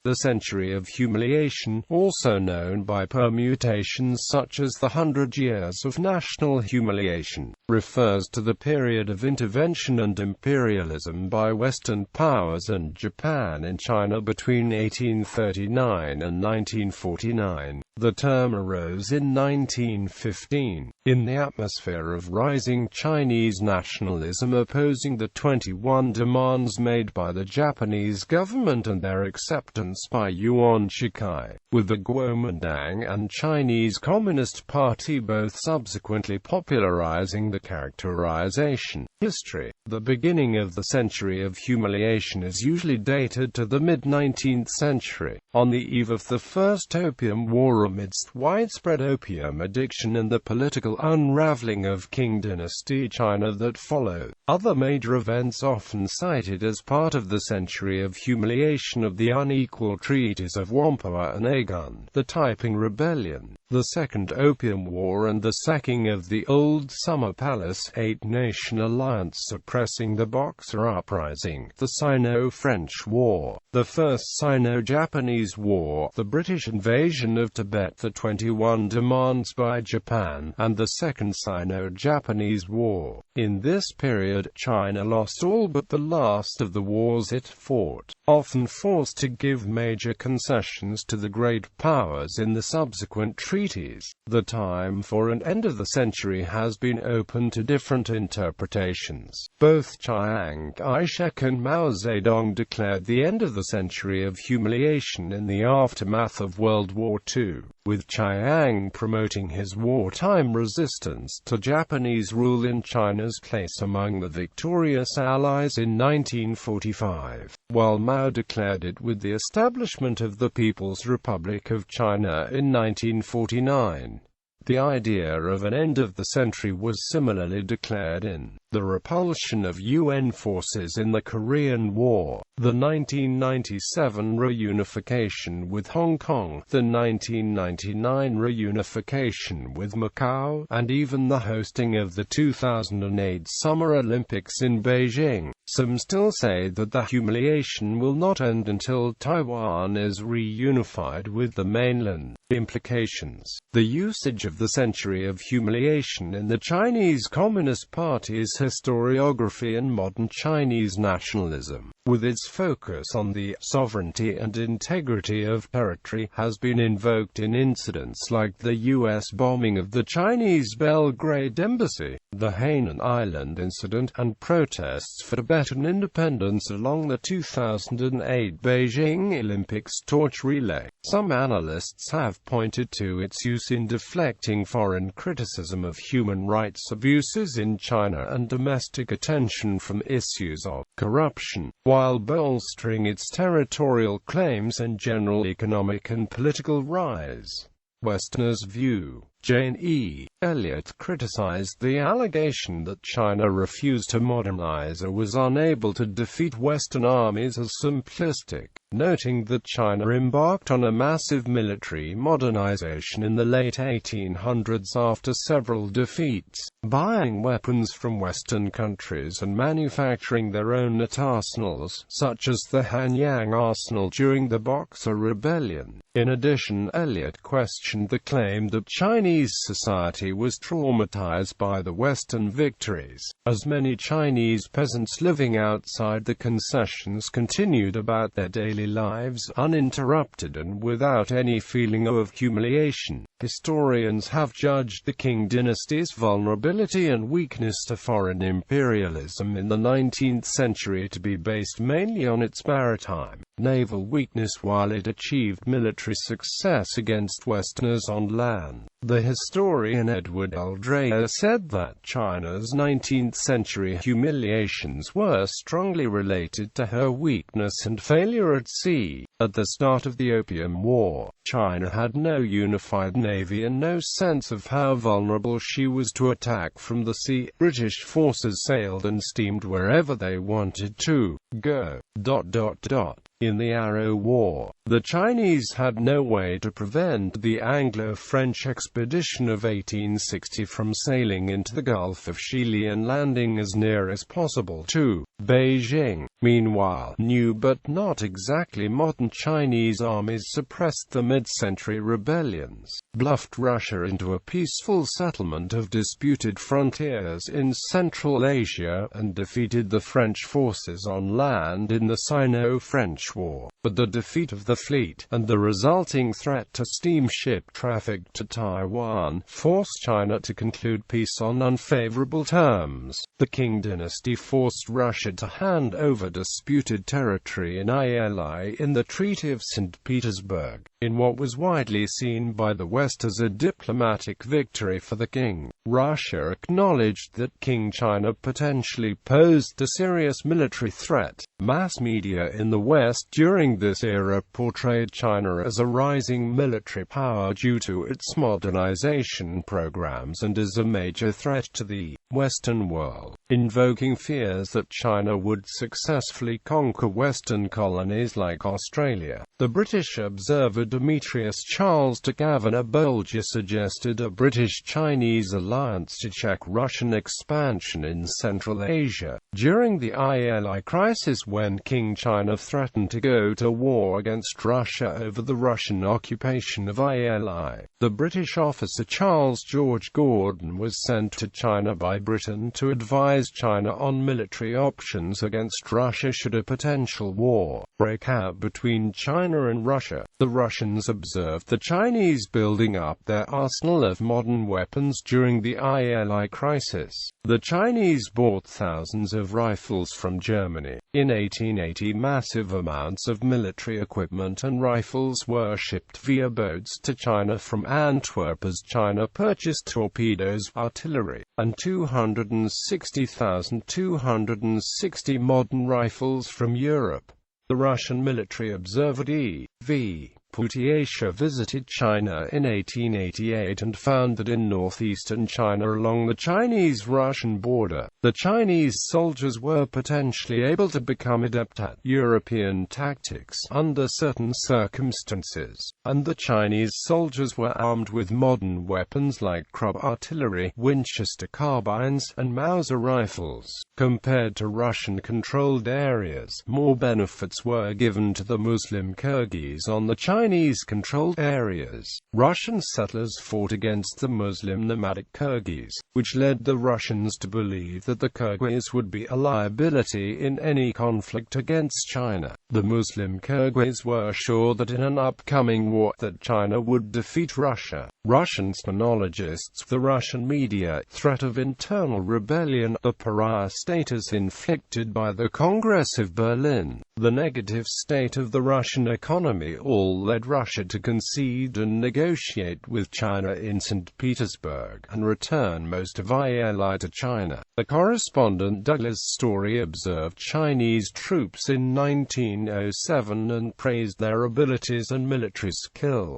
The century of humiliation, also known by permutations such as the 100 Years of National Humiliation, refers to the period of intervention and imperialism by Western powers and Japan in China between 1839 and 1949. The term arose in 1915, in the atmosphere of rising Chinese nationalism opposing the 21 demands made by the Japanese government and their acceptance by Yuan Shikai, with the Guomindang and Chinese Communist Party both subsequently popularizing the characterization history. The beginning of the century of humiliation is usually dated to the mid-19th century, on the eve of the First Opium War amidst widespread opium addiction and the political unraveling of Qing dynasty China that followed. Other major events often cited as part of the century of humiliation of the unequal treaties of Whampoa and Agun, the Taiping Rebellion, the Second Opium War and the sacking of the Old Summer Palace, Eight-Nation Alliance suppressing the Boxer Uprising, the Sino-French War, the First Sino-Japanese War, the British invasion of Tibet, the 21 demands by Japan, and the Second Sino-Japanese War. In this period, China lost all but the last of the wars it fought, often forced to give major concessions to the great powers in the subsequent treaties. The time for an end of the century has been open to different interpretations. Both Chiang Kai-shek and Mao Zedong declared the end of the century of humiliation in the aftermath of World War II, with Chiang promoting his wartime resistance to Japanese rule in China's place among the victorious Allies in 1945, while Mao declared it with the establishment of the People's Republic of China in 1949. The idea of an end of the century was similarly declared in the repulsion of UN forces in the Korean War, the 1997 reunification with Hong Kong, the 1999 reunification with Macau, and even the hosting of the 2008 Summer Olympics in Beijing. Some still say that the humiliation will not end until Taiwan is reunified with the mainland. Implications. The usage of the century of humiliation in the Chinese Communist Party's historiography and modern Chinese nationalism, with its focus on the sovereignty and integrity of territory, has been invoked in incidents like the U.S. bombing of the Chinese Belgrade embassy, the Hainan Island incident, and protests for Tibetan independence along the 2008 Beijing Olympics torch relay. Some analysts have pointed to its use in deflecting foreign criticism of human rights abuses in China and domestic attention from issues of corruption, while bolstering its territorial claims and general economic and political rise. Westerners' view. Jane E. Elliott criticized the allegation that China refused to modernize or was unable to defeat Western armies as simplistic, noting that China embarked on a massive military modernization in the late 1800s after several defeats, buying weapons from Western countries and manufacturing their own arsenals, such as the Hanyang Arsenal during the Boxer Rebellion. In addition, Elliott questioned the claim that Chinese society was traumatized by the Western victories, as many Chinese peasants living outside the concessions continued about their daily lives uninterrupted and without any feeling of humiliation. Historians have judged the Qing dynasty's vulnerability and weakness to foreign imperialism in the 19th century to be based mainly on its maritime, naval weakness while it achieved military success against Westerners on land. The historian Edward L. Dreyer said that China's 19th-century humiliations were strongly related to her weakness and failure at sea. At the start of the Opium War, China had no unified navy and no sense of how vulnerable she was to attack from the sea. British forces sailed and steamed wherever they wanted to go. In the Arrow War, the Chinese had no way to prevent the Anglo-French expedition of 1860 from sailing into the Gulf of Shili and landing as near as possible to Beijing. Meanwhile, new but not exactly modern Chinese armies suppressed the mid-century rebellions, bluffed Russia into a peaceful settlement of disputed frontiers in Central Asia, and defeated the French forces on land in the Sino-French War. But the defeat of the fleet, and the resulting threat to steamship traffic to Taiwan, forced China to conclude peace on unfavorable terms. The Qing dynasty forced Russia to hand over disputed territory in Ili in the Treaty of St. Petersburg, in what was widely seen by the West as a diplomatic victory for the Qing. Russia acknowledged that Qing China potentially posed a serious military threat. Mass media in the West during this era portrayed China as a rising military power due to its modernization programs and as a major threat to the Western world, invoking fears that China would successfully conquer Western colonies like Australia. The British observer Demetrius Charles de Gavin-Bolger suggested a British-Chinese alliance to check Russian expansion in Central Asia. During the Ili crisis, when Qing China threatened to go to war against Russia over the Russian occupation of Ili, the British officer Charles George Gordon was sent to China by Britain to advise China on military options against Russia should a potential war break out between China and Russia. The Russians observed the Chinese building up their arsenal of modern weapons during the Ili crisis. The Chinese bought thousands of rifles from Germany. In 1880, massive amounts of military equipment and rifles were shipped via boats to China from Antwerp as China purchased torpedoes, artillery, and 260,260 modern rifles from Europe. The Russian military observer E.V. Putiacha visited China in 1888 and found that in northeastern China along the Chinese-Russian border, the Chinese soldiers were potentially able to become adept at European tactics under certain circumstances, and the Chinese soldiers were armed with modern weapons like Krupp artillery, Winchester carbines, and Mauser rifles. Compared to Russian-controlled areas, more benefits were given to the Muslim Kyrgyz on the Chinese-controlled areas. Russian settlers fought against the Muslim nomadic Kyrgyz, which led the Russians to believe that the Kyrgyz would be a liability in any conflict against China. The Muslim Kyrgyz were sure that in an upcoming war that China would defeat Russia. Russian ethnologists, the Russian media, threat of internal rebellion, the pariah status inflicted by the Congress of Berlin, the negative state of the Russian economy all led Russia to concede and negotiate with China in St. Petersburg, and return most of Ili to China. The correspondent Douglas Story observed Chinese troops in 1907 and praised their abilities and military skill.